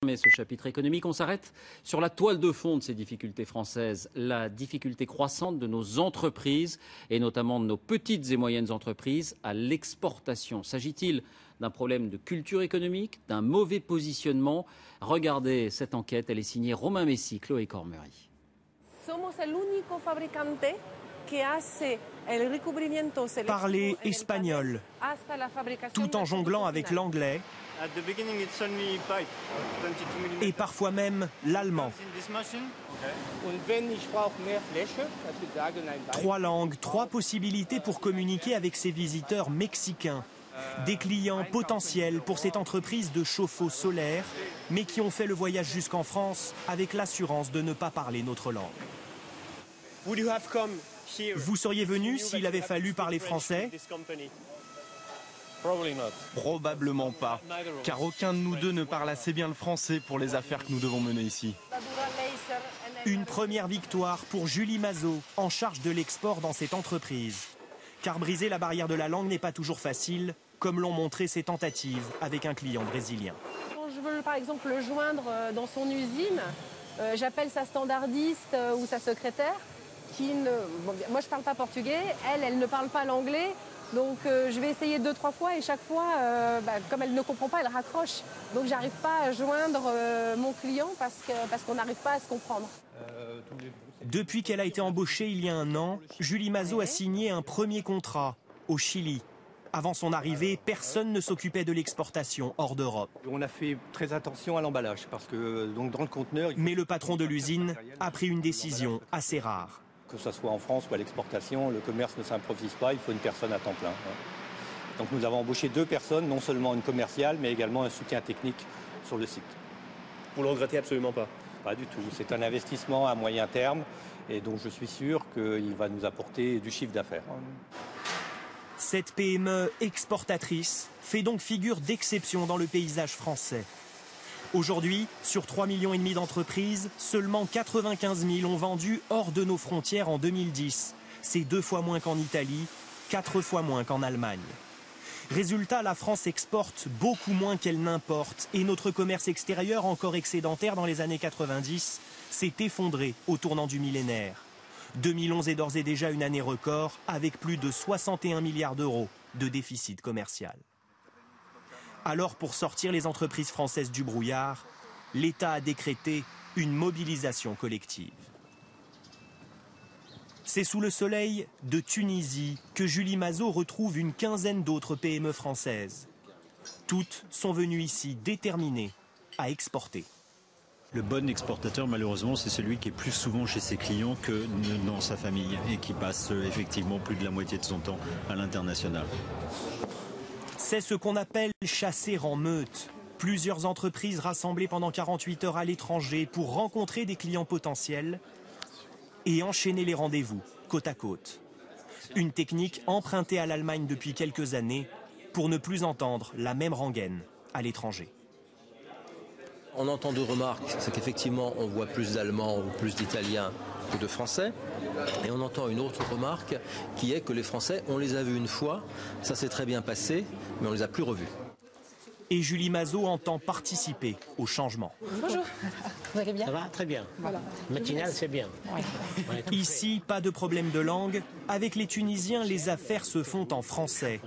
Mais ce chapitre économique, on s'arrête sur la toile de fond de ces difficultés françaises, la difficulté croissante de nos entreprises et notamment de nos petites et moyennes entreprises à l'exportation. S'agit-il d'un problème de culture économique, d'un mauvais positionnement? Regardez cette enquête, elle est signée Romain Messi, Chloé Cormery. Parler espagnol, tout en jonglant avec l'anglais et parfois même l'allemand. 3 langues, 3 possibilités pour communiquer avec ces visiteurs mexicains. Des clients potentiels pour cette entreprise de chauffe-eau solaire, mais qui ont fait le voyage jusqu'en France avec l'assurance de ne pas parler notre langue. Vous seriez venu s'il avait fallu parler français? Probablement pas, car aucun de nous deux ne parle assez bien le français pour les affaires que nous devons mener ici. Une première victoire pour Julie Mazot, en charge de l'export dans cette entreprise. Car briser la barrière de la langue n'est pas toujours facile, comme l'ont montré ses tentatives avec un client brésilien. Quand je veux par exemple le joindre dans son usine, j'appelle sa standardiste ou sa secrétaire. Moi je ne parle pas portugais, elle ne parle pas l'anglais, donc je vais essayer 2-3 fois et chaque fois, comme elle ne comprend pas, elle raccroche. Donc j'arrive pas à joindre mon client parce qu'on n'arrive pas à se comprendre. Depuis qu'elle a été embauchée il y a 1 an, Julie Mazot a signé un premier contrat au Chili. Avant son arrivée, personne ne s'occupait de l'exportation hors d'Europe. On a fait très attention à l'emballage parce que donc dans le conteneur... Mais le patron de l'usine a pris une décision assez rare. Que ce soit en France ou à l'exportation, le commerce ne s'improvise pas, il faut une personne à temps plein. Donc nous avons embauché 2 personnes, non seulement une commerciale, mais également un soutien technique sur le site. Vous le regrettez absolument pas? Pas du tout. C'est un investissement à moyen terme et donc je suis sûr qu'il va nous apporter du chiffre d'affaires. Cette PME exportatrice fait donc figure d'exception dans le paysage français. Aujourd'hui, sur 3,5 millions d'entreprises, seulement 95 000 ont vendu hors de nos frontières en 2010. C'est 2 fois moins qu'en Italie, 4 fois moins qu'en Allemagne. Résultat, la France exporte beaucoup moins qu'elle n'importe et notre commerce extérieur, encore excédentaire dans les années 90, s'est effondré au tournant du millénaire. 2011 est d'ores et déjà une année record avec plus de 61 milliards d'euros de déficit commercial. Alors, pour sortir les entreprises françaises du brouillard, l'État a décrété une mobilisation collective. C'est sous le soleil de Tunisie que Julie Mazot retrouve une quinzaine d'autres PME françaises. Toutes sont venues ici déterminées à exporter. Le bon exportateur, malheureusement, c'est celui qui est plus souvent chez ses clients que dans sa famille et qui passe effectivement plus de la moitié de son temps à l'international. C'est ce qu'on appelle chasser en meute. Plusieurs entreprises rassemblées pendant 48 heures à l'étranger pour rencontrer des clients potentiels et enchaîner les rendez-vous côte à côte. Une technique empruntée à l'Allemagne depuis quelques années pour ne plus entendre la même rengaine à l'étranger. On entend 2 remarques, c'est qu'effectivement on voit plus d'Allemands ou plus d'Italiens que de Français. Et on entend une autre remarque qui est que les Français, on les a vus une fois, ça s'est très bien passé, mais on ne les a plus revus. Et Julie Mazot entend participer au changement. Bonjour, vous allez bien? Ça va? Très bien. Voilà. Matinale, c'est bien. Oui. Ici, pas de problème de langue. Avec les Tunisiens, les affaires se font en français.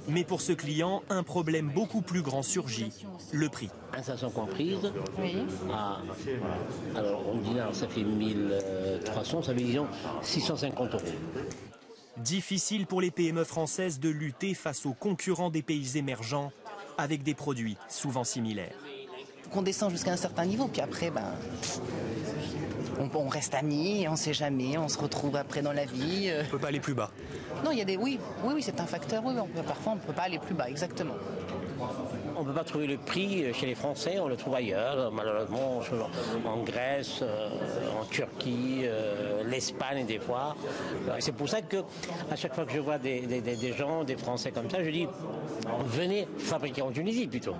Mais pour ce client, un problème beaucoup plus grand surgit, le prix. Installation comprise. Oui. Alors, au dinar, ça fait 1300, ça fait disons 650 €. Difficile pour les PME françaises de lutter face aux concurrents des pays émergents avec des produits souvent similaires. On descend jusqu'à un certain niveau, puis après, on reste amis, on ne sait jamais, on se retrouve après dans la vie. On ne peut pas aller plus bas. Non, il y a des... Oui, c'est un facteur, oui, parfois on ne peut pas aller plus bas, exactement. On ne peut pas trouver le prix chez les Français, on le trouve ailleurs, malheureusement, en Grèce, en Turquie, l'Espagne des fois. C'est pour ça que à chaque fois que je vois des gens, des Français comme ça, je dis venez fabriquer en Tunisie plutôt.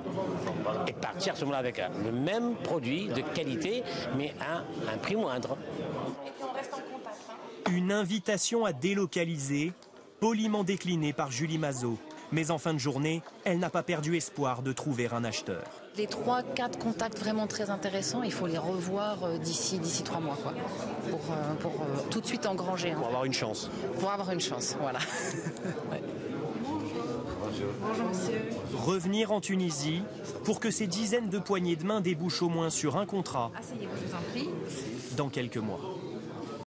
Et partir à ce moment-là avec le même produit de qualité, mais à un prix moindre. Et puis on reste en contact. Une invitation à délocaliser, poliment déclinée par Julie Mazot. Mais en fin de journée, elle n'a pas perdu espoir de trouver un acheteur. Les 3-4 contacts vraiment très intéressants, il faut les revoir d'ici 3 mois, quoi, pour tout de suite engranger. Pour avoir une chance. Pour avoir une chance, voilà. Ouais. Bonjour monsieur. Revenir en Tunisie pour que ces dizaines de poignées de main débouchent au moins sur un contrat Asseyez-vous, je vous en prie. dans quelques mois.